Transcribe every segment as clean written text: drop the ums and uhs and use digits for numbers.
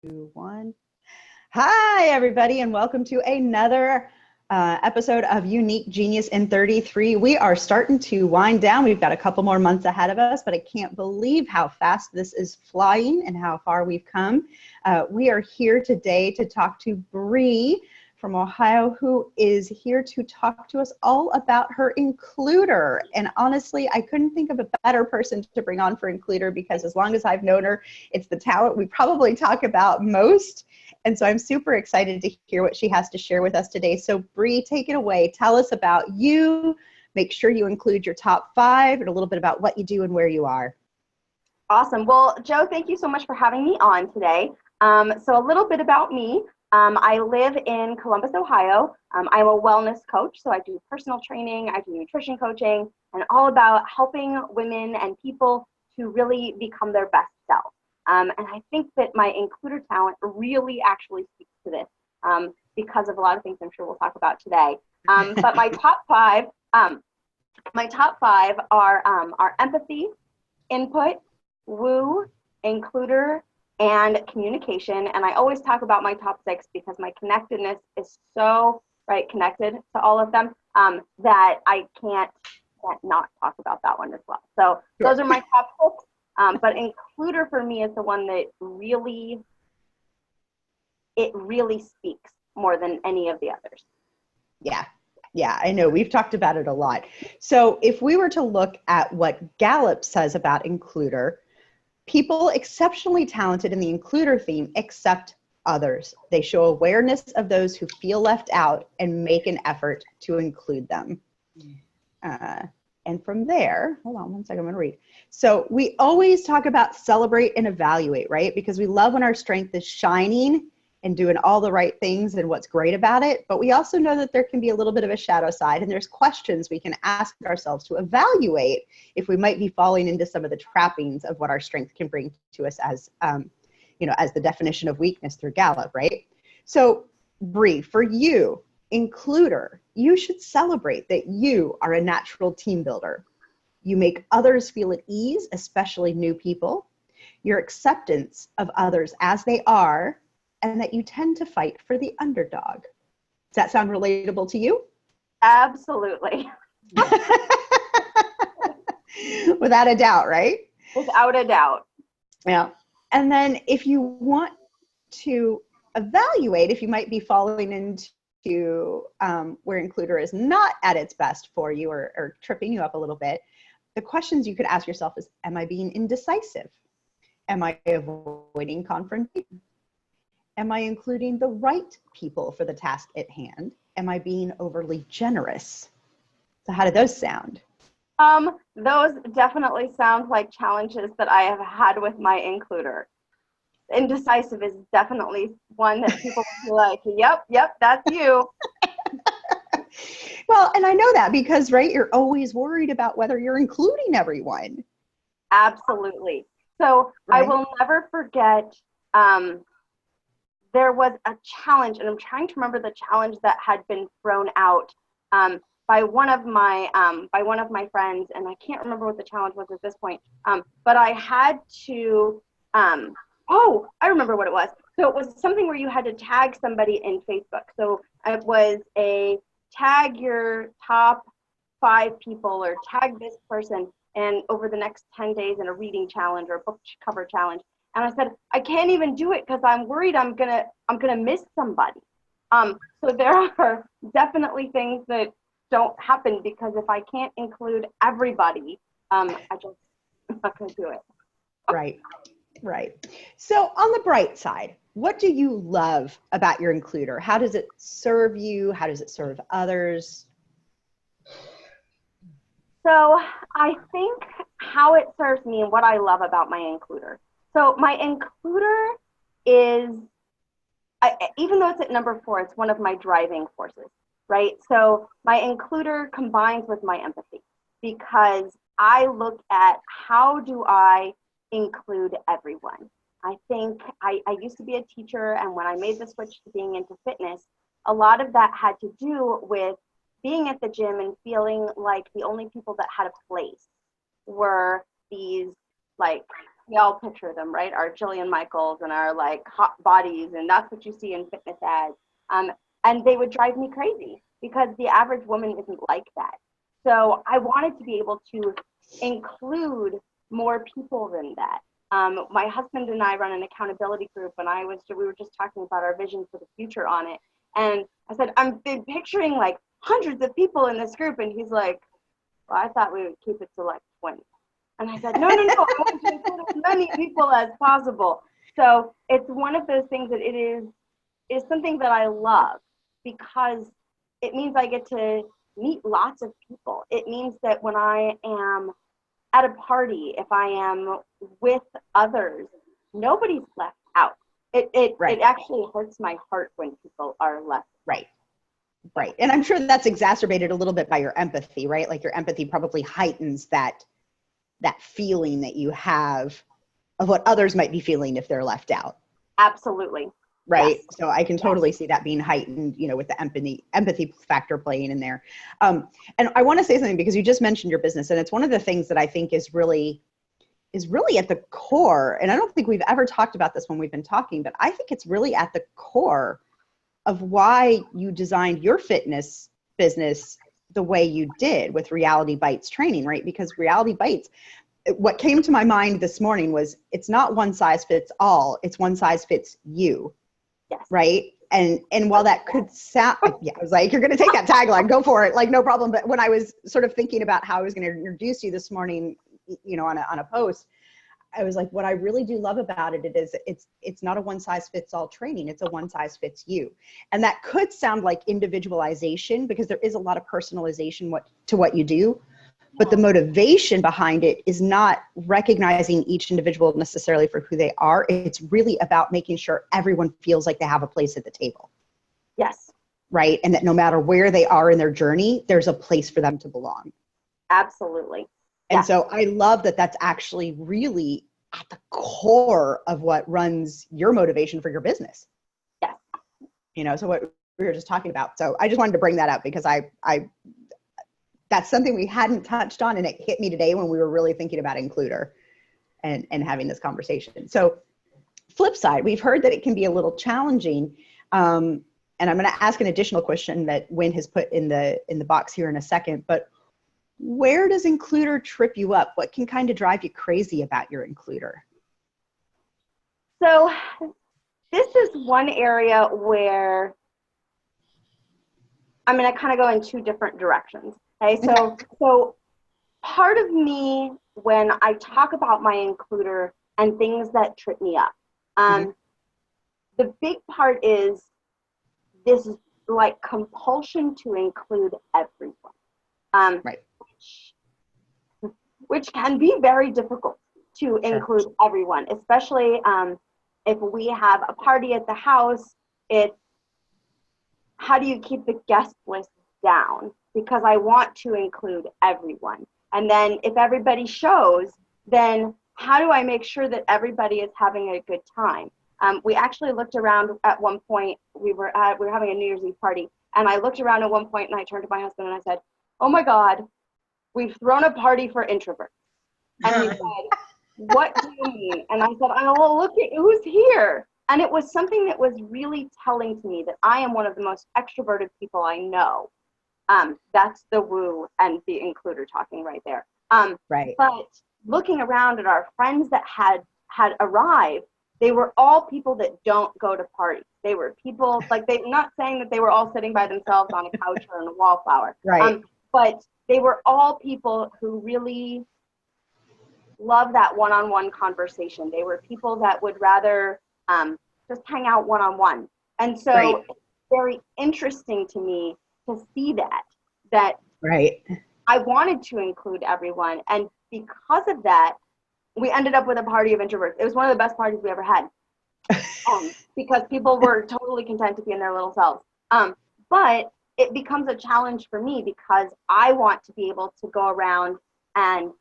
2, 1. Hi, everybody, and welcome to another episode of Unique Genius in 33. We are starting to wind down. We've got a couple more months ahead of us, but I can't believe how fast this is flying and how far we've come. We are here today to talk to Bree from Ohio, who is here to talk to us all about her includer. And honestly, I couldn't think of a better person to bring on for includer, because as long as I've known her, it's the talent we probably talk about most. And so I'm super excited to hear what she has to share with us today. So Bree, take it away. Tell us about you. Make sure you include your top 5 and a little bit about what you do and where you are. Awesome. Well, Joe, thank you so much for having me on today. So a little bit about me. I live in Columbus, Ohio. I'm a wellness coach, so I do personal training, I do nutrition coaching, and all about helping women and people to really become their best self. And I think that my includer talent really actually speaks to this because of a lot of things I'm sure we'll talk about today. But my top 5 are empathy, input, woo, includer, and communication. And I always talk about my top 6 because my connectedness is so connected to all of them that I can't not talk about that one as well. So those are my top 6. But includer for me is the one that really speaks more than any of the others. Yeah, I know. We've talked about it a lot. So if we were to look at what Gallup says about includer, people exceptionally talented in the includer theme accept others. They show awareness of those who feel left out and make an effort to include them. And from there, hold on one second, I'm going to read. So we always talk about celebrate and evaluate, right? Because we love when our strength is shining and doing all the right things and what's great about it. But we also know that there can be a little bit of a shadow side, and there's questions we can ask ourselves to evaluate if we might be falling into some of the trappings of what our strength can bring to us as, as the definition of weakness through Gallup, right? So Bree, for you, includer, you should celebrate that you are a natural team builder. You make others feel at ease, especially new people. Your acceptance of others as they are, and that you tend to fight for the underdog. Does that sound relatable to you? Absolutely. Without a doubt, right? Without a doubt. Yeah. And then if you want to evaluate if you might be falling into where includer is not at its best for you or tripping you up a little bit, the questions you could ask yourself is, am I being indecisive? Am I avoiding confrontation? Am I including the right people for the task at hand? Am I being overly generous? So how do those sound? Those definitely sound like challenges that I have had with my includer. Indecisive is definitely one that people feel like, yep, that's you. Well, and I know that because, right, you're always worried about whether you're including everyone. Absolutely. So right. I will never forget, there was a challenge, and I'm trying to remember the challenge that had been thrown out by one of my friends, and I can't remember what the challenge was at this point. But I had to. I remember what it was. So it was something where you had to tag somebody in Facebook. So it was a tag your top 5 people or tag this person, and over the next 10 days in a reading challenge or a book cover challenge. And I said, I can't even do it because I'm worried I'm gonna miss somebody. So there are definitely things that don't happen because if I can't include everybody, I'm not gonna do it. Right. So on the bright side, what do you love about your includer? How does it serve you? How does it serve others? So I think how it serves me and what I love about my includer. So my includer is, even though it's at number 4, it's one of my driving forces, right? So my includer combines with my empathy because I look at how do I include everyone. I think I used to be a teacher, and when I made the switch to being into fitness, a lot of that had to do with being at the gym and feeling like the only people that had a place were these like we all picture them, right? Our Jillian Michaels and our like hot bodies, and that's what you see in fitness ads. And they would drive me crazy because the average woman isn't like that. So I wanted to be able to include more people than that. My husband and I run an accountability group, and we were just talking about our vision for the future on it. And I said, I'm picturing like hundreds of people in this group. And he's like, well, I thought we would keep it to like 20. And I said, no, I want to include as many people as possible. So it's one of those things that it is something that I love because it means I get to meet lots of people. It means that when I am at a party, if I am with others, nobody's left out. It actually hurts my heart when people are left out. Right. And I'm sure that's exacerbated a little bit by your empathy, right? Like your empathy probably heightens that feeling that you have of what others might be feeling if they're left out. Absolutely. Right. Yes. So I can totally see that being heightened, with the empathy factor playing in there. And I want to say something because you just mentioned your business, and it's one of the things that I think is really at the core. And I don't think we've ever talked about this when we've been talking, but I think it's really at the core of why you designed your fitness business the way you did with Reality Bites training, right? Because Reality Bites, what came to my mind this morning was it's not one size fits all, it's one size fits you. Yes. Right. And while that could sound, I was like, you're going to take that tagline, go for it. Like, no problem. But when I was sort of thinking about how I was going to introduce you this morning, on a post, I was like, what I really do love about it is it's not a one size fits all training. It's a one size fits you. And that could sound like individualization because there is a lot of personalization to what you do. But the motivation behind it is not recognizing each individual necessarily for who they are. It's really about making sure everyone feels like they have a place at the table. Yes. Right. And that no matter where they are in their journey, there's a place for them to belong. Absolutely. And so I love that that's actually really at the core of what runs your motivation for your business. Yes. So what we were just talking about. So I just wanted to bring that up because I that's something we hadn't touched on, and it hit me today when we were really thinking about Includer and having this conversation. So flip side, we've heard that it can be a little challenging. And I'm going to ask an additional question that Wynn has put in the box here in a second, but where does Includer trip you up? What can kind of drive you crazy about your Includer? So this is one area where I'm going to kind of go in two different directions. Okay, so part of me, when I talk about my Includer and things that trip me up, the big part is this like compulsion to include everyone, which can be very difficult to include everyone, especially if we have a party at the house. It's how do you keep the guest list down? Because I want to include everyone. And then if everybody shows, then how do I make sure that everybody is having a good time? We actually looked around at one point. We were having a New Year's Eve party, and I looked around at one point, and I turned to my husband and I said, "Oh my God, we've thrown a party for introverts." And he said, "What do you mean?" And I said, "Oh, look at who's here." And it was something that was really telling to me that I am one of the most extroverted people I know. That's the woo and the Includer talking right there. But looking around at our friends that had arrived, they were all people that don't go to parties. They were people, like, they're not saying that they were all sitting by themselves on a couch or in a wallflower. But they were all people who really love that one-on-one conversation. They were people that would rather just hang out one-on-one. And so it's very interesting to me to see that I wanted to include everyone. And because of that, we ended up with a party of introverts. It was one of the best parties we ever had because people were totally content to be in their little selves. But it becomes a challenge for me because I want to be able to go around and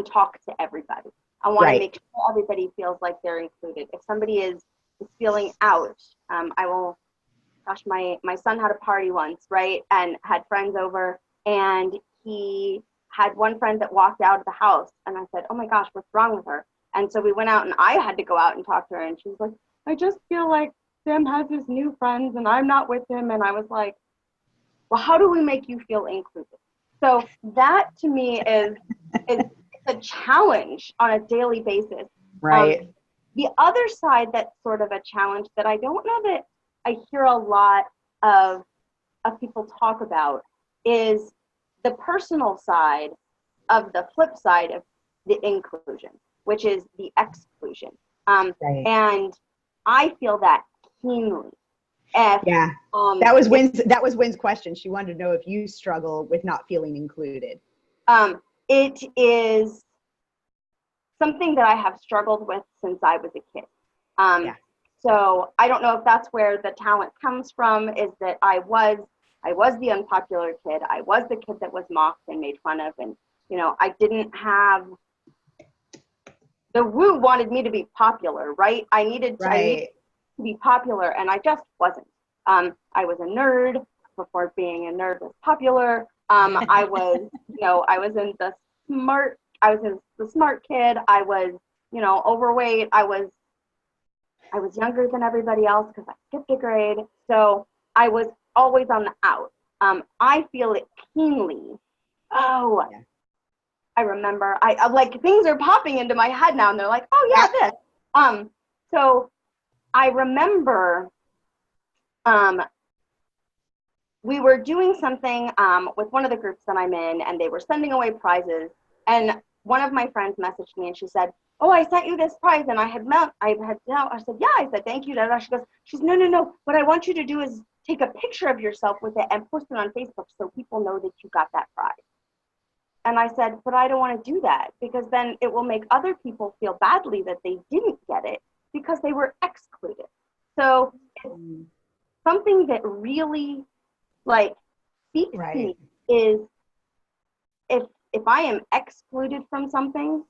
talk to everybody. I want to make sure everybody feels like they're included. If somebody is feeling out, I will, gosh, my son had a party once, and had friends over, and he had one friend that walked out of the house, and I said, "Oh my gosh, what's wrong with her?" And so we went out, and I had to go out and talk to her, and she was like, I just feel like Sam has his new friends and I'm not with him. And I was like, well, how do we make you feel included? So that to me is a challenge on a daily basis. Right. The other side that's sort of a challenge that I don't know that I hear a lot of people talk about is the personal side of the flip side of the inclusion, which is the exclusion. Right. And I feel that keenly. Yeah. That was Wynn's question. She wanted to know if you struggle with not feeling included. It is something that I have struggled with since I was a kid. So I don't know if that's where the talent comes from, is that I was the unpopular kid. I was the kid that was mocked and made fun of. And, I didn't have, the Woo wanted me to be popular, right? I needed to be popular, and I just wasn't. I was a nerd before being a nerd was popular. I was the smart kid. I was, overweight. I was younger than everybody else because I skipped a grade. So I was always on the out. I feel it keenly. Oh, yeah. I remember. I like, things are popping into my head now, and they're like, oh yeah, this. So I remember, we were doing something with one of the groups that I'm in, and they were sending away prizes. And one of my friends messaged me, and she said, "Oh, I sent you this prize." And I said, "Yeah." I said, "Thank you." She's, no. What I want you to do is take a picture of yourself with it and post it on Facebook so people know that you got that prize. And I said, but I don't want to do that, because then it will make other people feel badly that they didn't get it because they were excluded. So it's something that really speaks to me is, if I am excluded from something,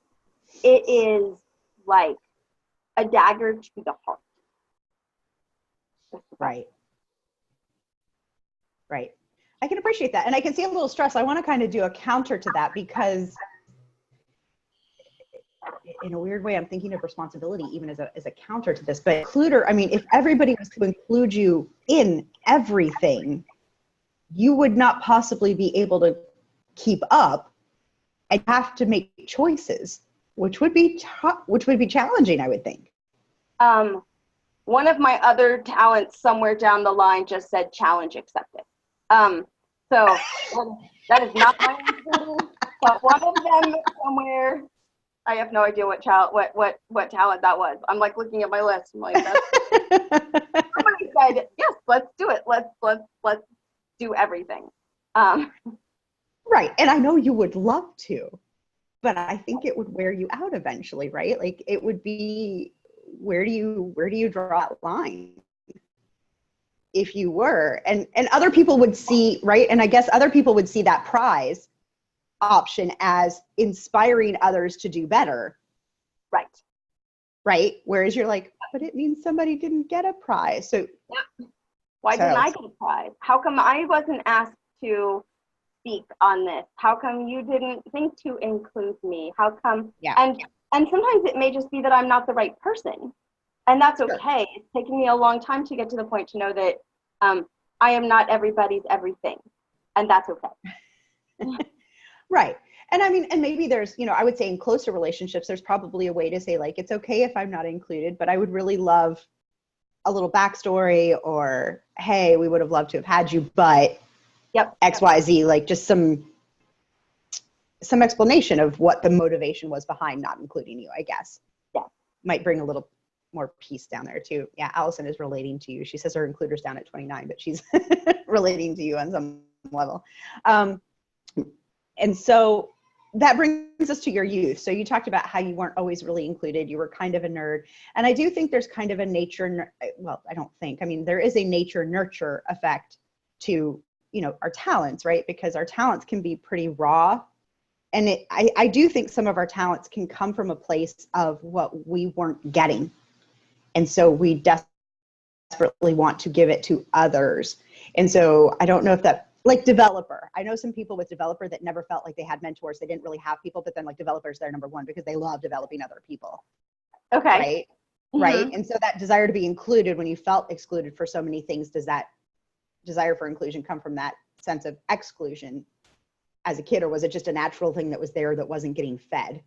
it is like a dagger to the heart. Right. I can appreciate that. And I can see a little stress. I want to kind of do a counter to that, because in a weird way, I'm thinking of responsibility even as a counter to this. But includer, I mean, if everybody was to include you in everything, you would not possibly be able to keep up and have to make choices, which would be challenging, I would think. One of my other talents somewhere down the line just said challenge accepted. So that is not my answer, but one of them somewhere, I have no idea what talent that was. I'm like looking at my list. I'm like, somebody said, yes, let's do it. Let's do everything. Right. And I know you would love to, but I think it would wear you out eventually, right? Like, it would be, where do you draw that line? If you were, and other people would see, right? And I guess other people would see that prize option as inspiring others to do better. Right. Whereas you're like, but it means somebody didn't get a prize. So why didn't I get a prize? How come I wasn't asked to speak on this? How come you didn't think to include me? How come? And sometimes it may just be that I'm not the right person. And that's okay. Sure. It's taken me a long time to get to the point to know that I am not everybody's everything. And that's okay. Right. And I mean, and maybe there's, I would say in closer relationships, there's probably a way to say, like, it's okay if I'm not included, but I would really love a little backstory, or, hey, we would have loved to have had you, but XYZ, like just some explanation of what the motivation was behind not including you, I guess. Yeah. Might bring a little more peace down there too. Yeah, Allison is relating to you. She says her includer's down at 29, but she's relating to you on some level. And so that brings us to your youth. So you talked about how you weren't always really included. You were kind of a nerd. And I do think there's kind of a there is a nature nurture effect to, our talents, right? Because our talents can be pretty raw. And I do think some of our talents can come from a place of what we weren't getting. And so we desperately want to give it to others. And so I don't know if that like developer. I know some people with developer that never felt like they had mentors. They didn't really have people, but then like developers, they're number one because they love developing other people. Okay. Right. Right. And so that desire to be included when you felt excluded for so many things, does that desire for inclusion come from that sense of exclusion as a kid, or was it just a natural thing that was there that wasn't getting fed?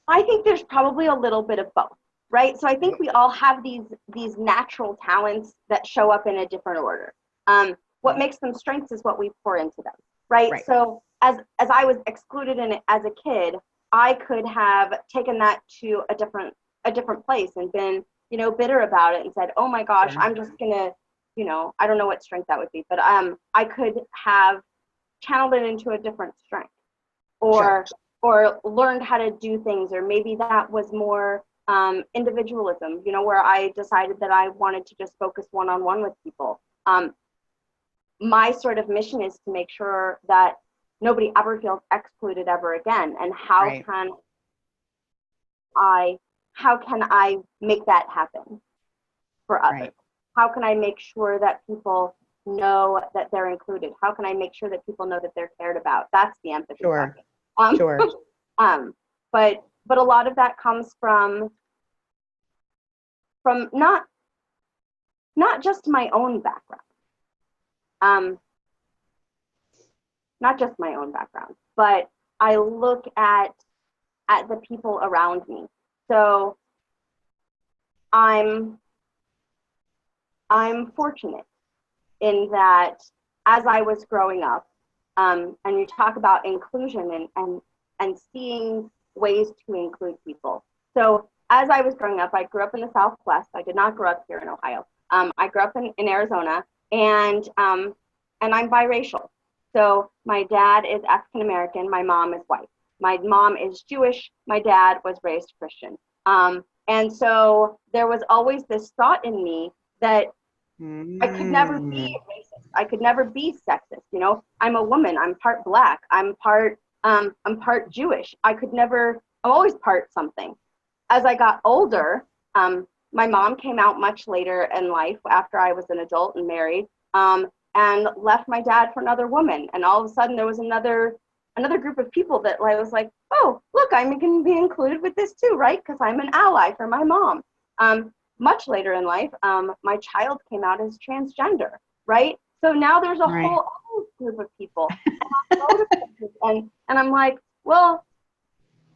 I think there's probably a little bit of both, right? So I think we all have these natural talents that show up in a different order. What makes them strengths is what we pour into them, right? So as I was excluded in it as a kid, I could have taken that to a different place and been, bitter about it and said, oh my gosh, I'm just gonna, I don't know what strength that would be, but I could have channeled it into a different strength, or learned how to do things, or maybe that was more individualism, where I decided that I wanted to just focus one-on-one with people. My sort of mission is to make sure that nobody ever feels excluded ever again. And how can I make that happen for others? How can I make sure that people know that they're included? How can I make sure that people know that they're cared about? That's the empathy. But a lot of that comes from not just my own background. Not just my own background, but I look at the people around me. So I'm fortunate in that as I was growing up, and you talk about inclusion and seeing ways to include people. So as I was growing up, I grew up in the Southwest. I did not grow up here in Ohio. I grew up in Arizona, and I'm biracial. So my dad is African American, my mom is white. My mom is Jewish, my dad was raised Christian. And so there was always this thought in me that I could never be racist. I could never be sexist. I'm a woman, I'm part Black, I'm part Jewish. I'm always part something. As I got older, my mom came out much later in life after I was an adult and married, and left my dad for another woman. And all of a sudden there was another group of people that I was like, oh, look, I'm going to be included with this too, right? Because I'm an ally for my mom. Much later in life, my child came out as transgender, right? So now there's a whole other group of people. And I'm like, well,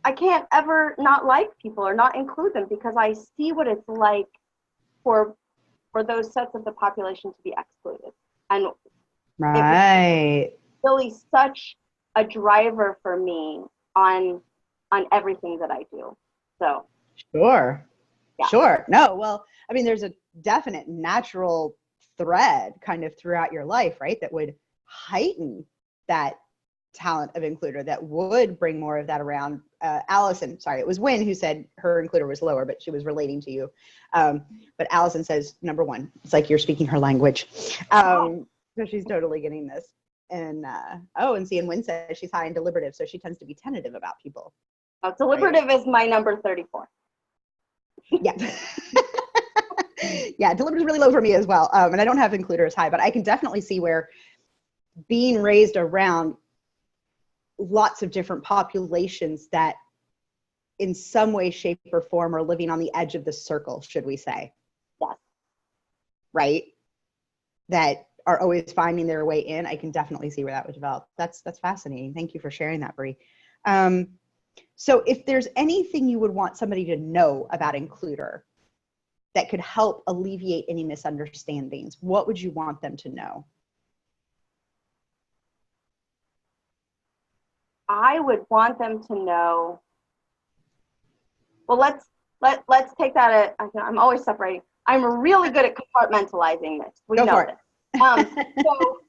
I can't ever not like people or not include them because I see what it's like for those sets of the population to be excluded. And it was really such a driver for me on everything that I do. So Sure. No, well, I mean, there's a definite natural thread kind of throughout your life, right? That would heighten that talent of includer, that would bring more of that around. Allison, sorry, it was Wynn who said her includer was lower, but she was relating to you. But Allison says, number one, it's like you're speaking her language. So she's totally getting this. And and seeing Wynn says she's high and deliberative, so she tends to be tentative about people. Oh, deliberative is my number 34. Yeah. Yeah, deliberative is really low for me as well. And I don't have includer as high, but I can definitely see where being raised around lots of different populations that in some way, shape, or form are living on the edge of the circle, should we say? Yes. Right? That are always finding their way in. I can definitely see where that would develop. That's fascinating. Thank you for sharing that, Bree. So if there's anything you would want somebody to know about includer that could help alleviate any misunderstandings, what would you want them to know? I would want them to know, well, let's take that I'm always separating. I'm really good at compartmentalizing this. We know this. So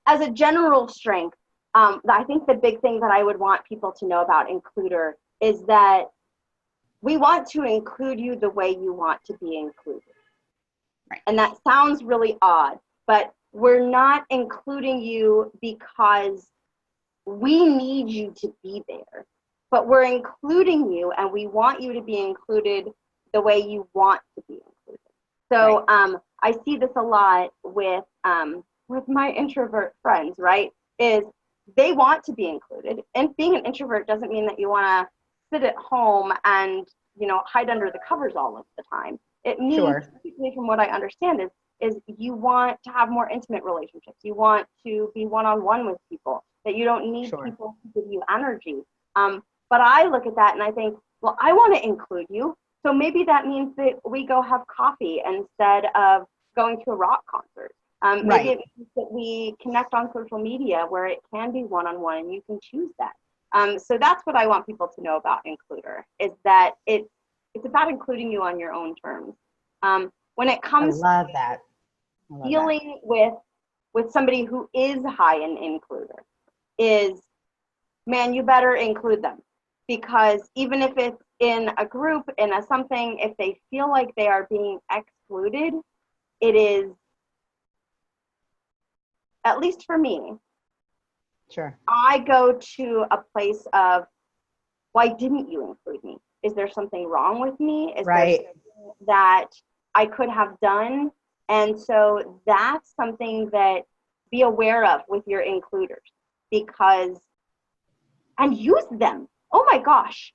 as a general strength, I think the big thing that I would want people to know about includer is that we want to include you the way you want to be included. Right. And that sounds really odd, but we're not including you because we need you to be there, but we're including you and we want you to be included the way you want to be included. So I see this a lot with with my introvert friends, right, is they want to be included. And being an introvert doesn't mean that you want to sit at home and, hide under the covers all of the time. It means, Sure. particularly from what I understand, is you want to have more intimate relationships. You want to be one-on-one with people, that you don't need Sure. people to give you energy. But I look at that and I think, well, I want to include you. So maybe that means that we go have coffee instead of going to a rock concert. Maybe Right. it means that we connect on social media where it can be one-on-one and you can choose that. So that's what I want people to know about Includer, is that it's about including you on your own terms. When it I comes love that. to dealing with somebody who is high in Includer, is, man, you better include them. Because even if it's in a group, in a something, if they feel like they are being excluded, it is, at least for me, Sure. I go to a place of, why didn't you include me? Is there something wrong with me? Is Right. there something that I could have done? And so that's something that be aware of with your includers, because, and use them. Oh my gosh,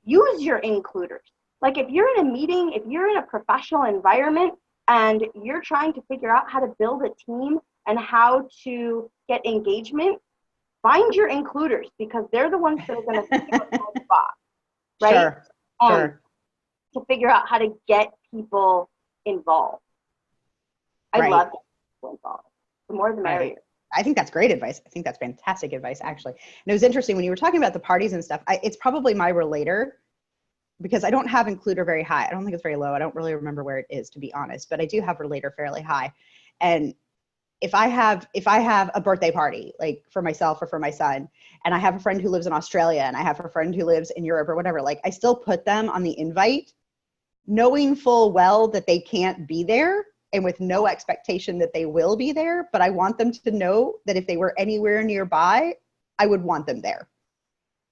use your includers. Like if you're in a meeting, if you're in a professional environment and you're trying to figure out how to build a team and how to get engagement, find your includers, because they're the ones that are going to figure out how to box, right? Sure. Sure. To figure out how to get people involved. I Right. love getting people involved. The more the merrier. Right. I think that's great advice. I think that's fantastic advice, actually. And it was interesting when you were talking about the parties and stuff. It's probably my relator, because I don't have includer very high. I don't think it's very low. I don't really remember where it is, to be honest, but I do have relator fairly high. And if I have a birthday party, like for myself or for my son, and I have a friend who lives in Australia and I have a friend who lives in Europe or whatever, like I still put them on the invite, knowing full well that they can't be there and with no expectation that they will be there. But I want them to know that if they were anywhere nearby, I would want them there.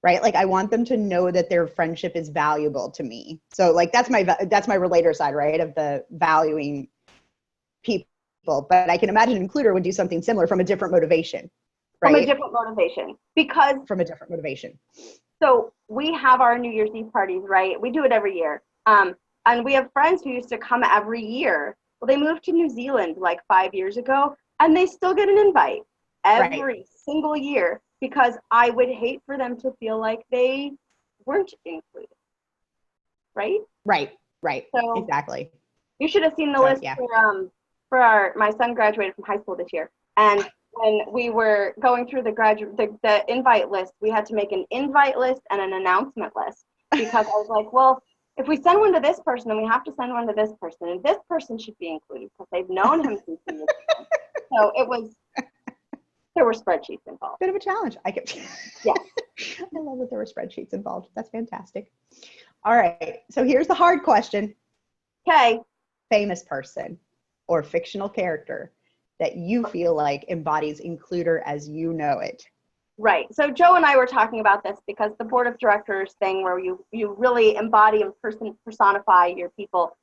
Right? Like I want them to know that their friendship is valuable to me. So like that's my relator side, right? Of the valuing people. But I can imagine includer would do something similar from a different motivation, right? From a different motivation. Because from a different motivation. So we have our New Year's Eve parties, right? We do it every year. And we have friends who used to come every year. Well, they moved to New Zealand like 5 years ago, and they still get an invite every single year, because I would hate for them to feel like they weren't included. Right? Right. So exactly. You should have seen the list for my son graduated from high school this year. And when we were going through the invite list, we had to make an invite list and an announcement list, because I was like, well, if we send one to this person, then we have to send one to this person, and this person should be included because they've known him since he was young. So there were spreadsheets involved. Bit of a challenge. Yeah. I love that there were spreadsheets involved. That's fantastic. All right. So here's the hard question. Okay. Famous person or fictional character that you feel like embodies includer as you know it. Right. So Joe and I were talking about this, because the board of directors thing, where you really embody and personify your people.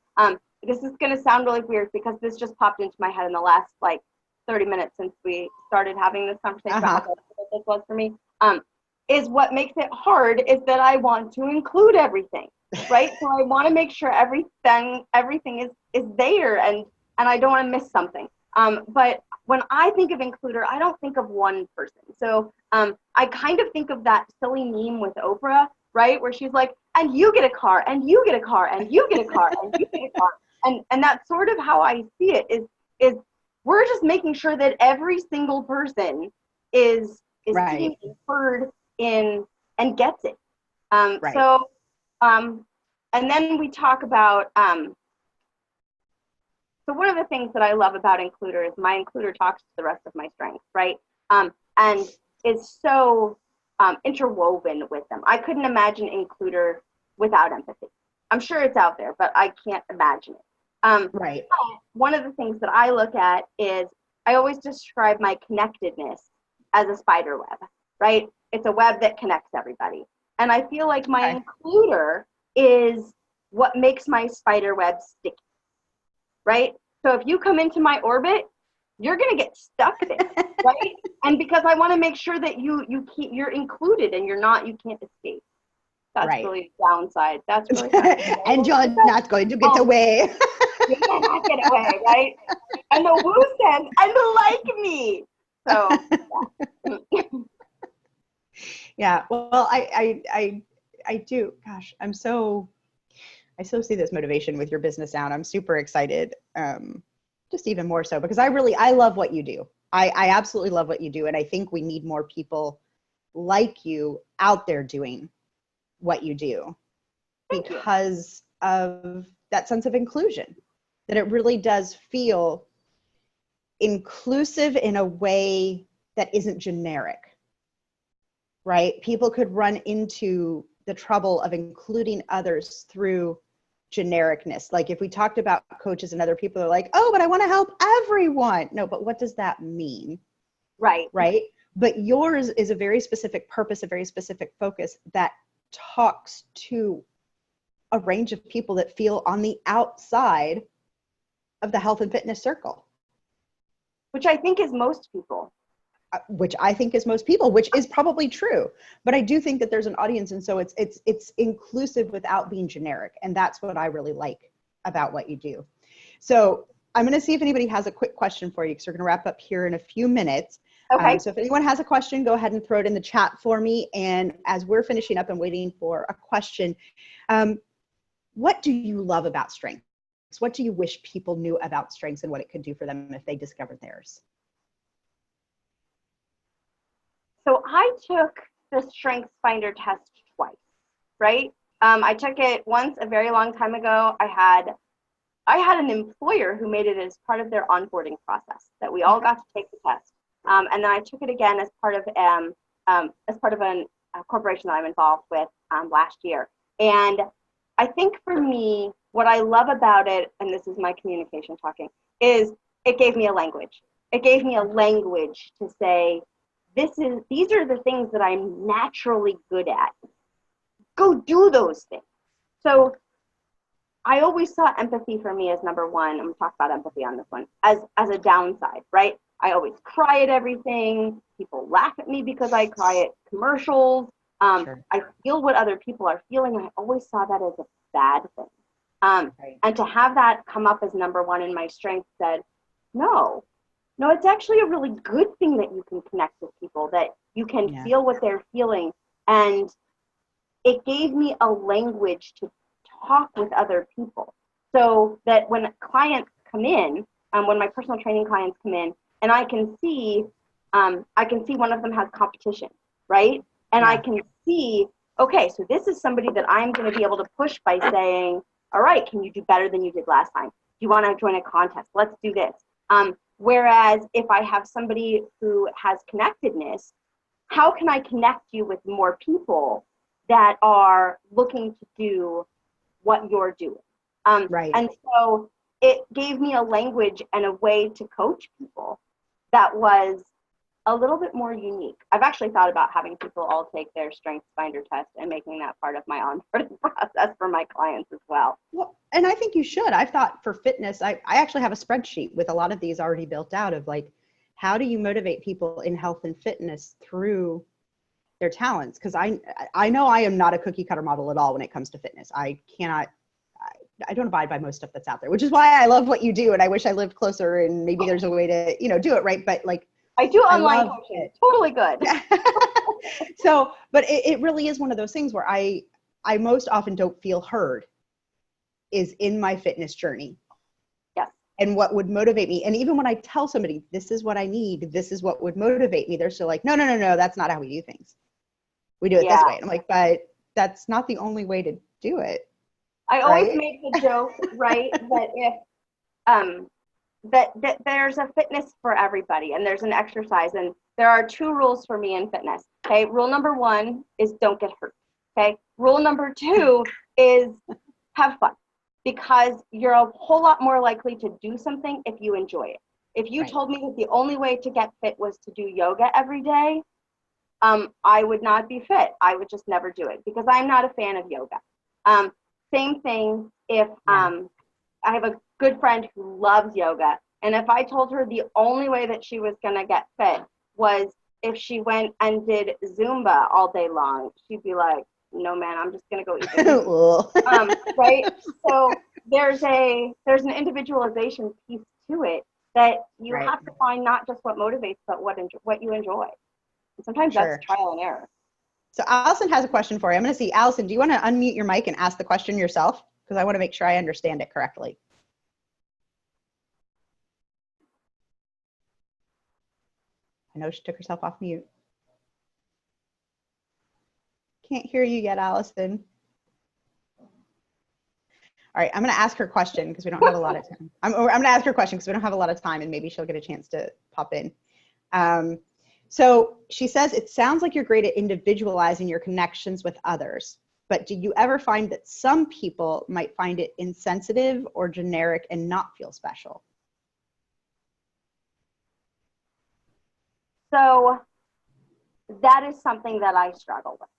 This is going to sound really weird, because this just popped into my head in the last 30 minutes since we started having this conversation about what this was for me. Is what makes it hard is that I want to include everything, right? So I want to make sure everything is there, and I don't want to miss something. But when I think of includer, I don't think of one person. So I kind of think of that silly meme with Oprah, right? Where she's like, and you get a car, and you get a car, and you get a car, and you get a car. And that's sort of how I see it, is we're just making sure that every single person is being heard in and gets it. So, and then we talk about, so one of the things that I love about includer is my includer talks to the rest of my strengths, right? And is so interwoven with them. I couldn't imagine includer without empathy. I'm sure it's out there, but I can't imagine it. One of the things that I look at is I always describe my connectedness as a spider web, right? It's a web that connects everybody. And I feel like my includer is what makes my spider web sticky, right? So if you come into my orbit, you're going to get stuck there, right? And because I want to make sure that you're included and you can't escape. That's Right. really downside. That's really sad. And you're not going to get away. You cannot get away, right? And the woo says, and like me. So, yeah. Yeah. Well, I do. Gosh, I so see this motivation with your business now, and I'm super excited. Just even more so because I love what you do. I absolutely love what you do. And I think we need more people like you out there doing what you do because of that sense of inclusion, that it really does feel inclusive in a way that isn't generic, right? People could run into the trouble of including others through genericness. Like if we talked about coaches and other people are like, oh, but I want to help everyone. No, but what does that mean? Right. Right. But yours is a very specific purpose, a very specific focus that talks to a range of people that feel on the outside of the health and fitness circle. Which I think is most people. Which I think is most people, which is probably true. But I do think that there's an audience. And so it's inclusive without being generic. And that's what I really like about what you do. So I'm going to see if anybody has a quick question for you because we're going to wrap up here in a few minutes. Okay. So if anyone has a question, go ahead and throw it in the chat for me. And as we're finishing up and waiting for a question, what do you love about strengths? What do you wish people knew about strengths and what it could do for them if they discovered theirs? So I took the Strengths Finder test twice, right? I took it once a very long time ago. I had an employer who made it as part of their onboarding process that we all got to take the test. And then I took it again as part of a corporation that I'm involved with last year. And I think for me, what I love about it, and this is my communication talking, is it gave me a language. It gave me a language to say, these are the things that I'm naturally good at. Go do those things. So I always saw empathy for me as number one. I'm going to talk about empathy on this one as a downside, right? I always cry at everything. People laugh at me because I cry at commercials. Sure. I feel what other people are feeling. I always saw that as a bad thing. Right. And to have that come up as number one in my strength said, no, it's actually a really good thing that you can connect with people, that you can feel what they're feeling. And it gave me a language to talk with other people so that when clients come in, when my personal training clients come in, and I can see one of them has competition, right? And I can see, okay, so this is somebody that I'm going to be able to push by saying, all right, can you do better than you did last time? Do you want to join a contest? Let's do this. Whereas if I have somebody who has connectedness, how can I connect you with more people that are looking to do what you're doing? Right. And so it gave me a language and a way to coach people that was a little bit more unique. I've actually thought about having people all take their Strengths Finder test and making that part of my onboarding process for my clients as well. Well, and I think you should. I've thought for fitness, I actually have a spreadsheet with a lot of these already built out of like, how do you motivate people in health and fitness through their talents? Because I know I am not a cookie cutter model at all when it comes to fitness. I don't abide by most stuff that's out there, which is why I love what you do. And I wish I lived closer and maybe there's a way to, do it right. But like, I do online coaching. Totally good. So, but it really is one of those things where I most often don't feel heard is in my fitness journey. Yes. And what would motivate me. And even when I tell somebody, this is what I need, this is what would motivate me, they're still like, no, that's not how we do things. We do it this way. And I'm like, but that's not the only way to do it. I always make the joke, right, that if that there's a fitness for everybody and there's an exercise, and there are 2 rules for me in fitness. Okay, rule number 1 is don't get hurt. Okay, rule number 2 is have fun, because you're a whole lot more likely to do something if you enjoy it. If you told me that the only way to get fit was to do yoga every day, I would not be fit. I would just never do it because I'm not a fan of yoga. Same thing if I have a good friend who loves yoga, And if I told her the only way that she was going to get fit was if she went and did Zumba all day long, she'd be like, no, man, I'm just going to go eat the right? So there's an individualization piece to it that you have to find not just what motivates, but what you enjoy. And sometimes that's trial and error. So Allison has a question for you. I'm going to see, Allison, do you want to unmute your mic and ask the question yourself? Because I want to make sure I understand it correctly. I know she took herself off mute. Can't hear you yet, Allison. All right, I'm going to ask her a question because we don't have a lot of time. I'm going to ask her a question because we don't have a lot of time, and maybe she'll get a chance to pop in. So she says, it sounds like you're great at individualizing your connections with others, but do you ever find that some people might find it insensitive or generic and not feel special? So that is something that I struggle with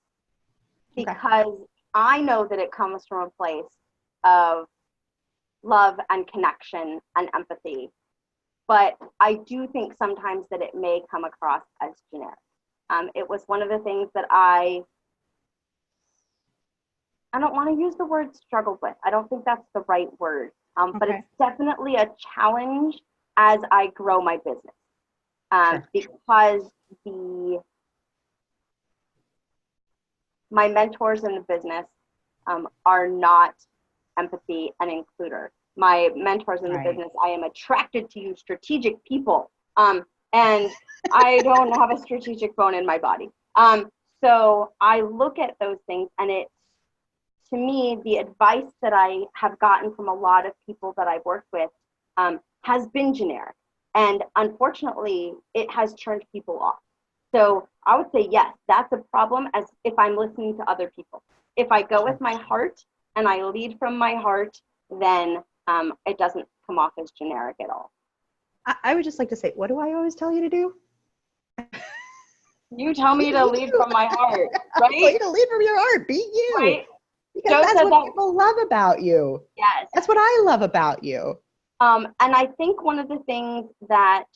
because I know that it comes from a place of love and connection and empathy. But I do think sometimes that it may come across as generic. It was one of the things that I don't want to use the word struggled with. I don't think that's the right word. But it's definitely a challenge as I grow my business. Because my mentors in the business are not empathy and includer. My mentors in the business, I am attracted to you strategic people. And I don't have a strategic bone in my body. So I look at those things, and to me, the advice that I have gotten from a lot of people that I've worked with has been generic. And unfortunately, it has turned people off. So I would say, yes, that's a problem as if I'm listening to other people. If I go with my heart and I lead from my heart, then it doesn't come off as generic at all. I would just like to say, what do I always tell you to do? You tell me to lead from my heart, right? I tell you to lead from your heart, be you. Right? Because that's what people love about you. Yes. That's what I love about you. And I think one of the things that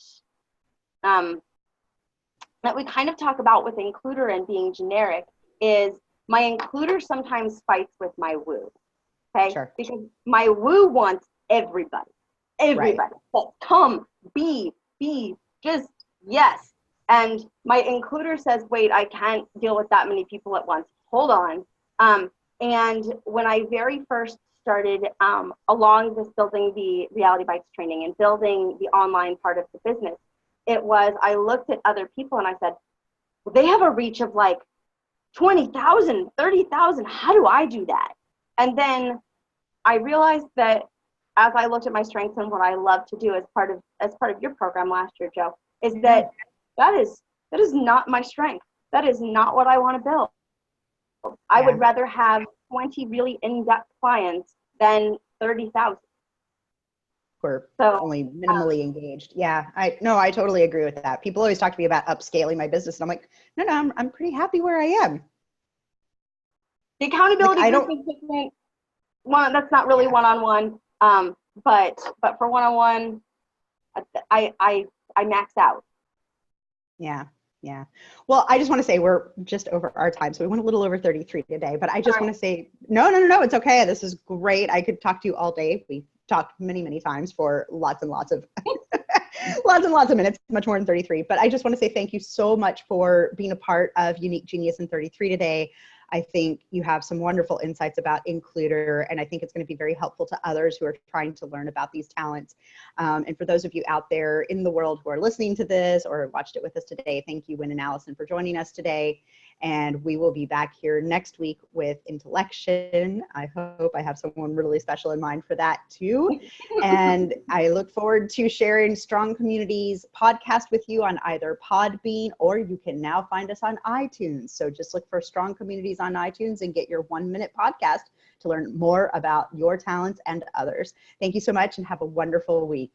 that we kind of talk about with includer and being generic is my includer sometimes fights with my woo. Okay? Sure. Because my woo wants everybody. Everybody. So come, be, just yes. And my includer says, wait, I can't deal with that many people at once. Hold on. And when I very first started along with building the Reality Bites training and building the online part of the business, I looked at other people and I said, well, they have a reach of like 20,000, 30,000. How do I do that? And then I realized that as I looked at my strengths and what I love to do as part of your program last year, Joe, is that is not my strength. That is not what I want to build. I would rather have 20 really in-depth clients than 30,000. We're only minimally engaged. Yeah, I totally agree with that. People always talk to me about upscaling my business, and I'm like, no, I'm pretty happy where I am. The accountability group is different. That's not really one-on-one, but for one-on-one, I max out. Yeah. Well, I just want to say we're just over our time. So we went a little over 33 today, but I just want to say, no, it's okay. This is great. I could talk to you all day. We've talked many, many times for lots and lots of lots of minutes, much more than 33. But I just want to say thank you so much for being a part of Unique Genius in 33 today. I think you have some wonderful insights about includer, and I think it's going to be very helpful to others who are trying to learn about these talents. And for those of you out there in the world who are listening to this or watched it with us today, thank you, Wynn and Allison, for joining us today. And we will be back here next week with Intellection. I hope I have someone really special in mind for that too. And I look forward to sharing Strong Communities podcast with you on either Podbean, or you can now find us on iTunes. So just look for Strong Communities on iTunes and get your 1-minute podcast to learn more about your talents and others. Thank you so much and have a wonderful week.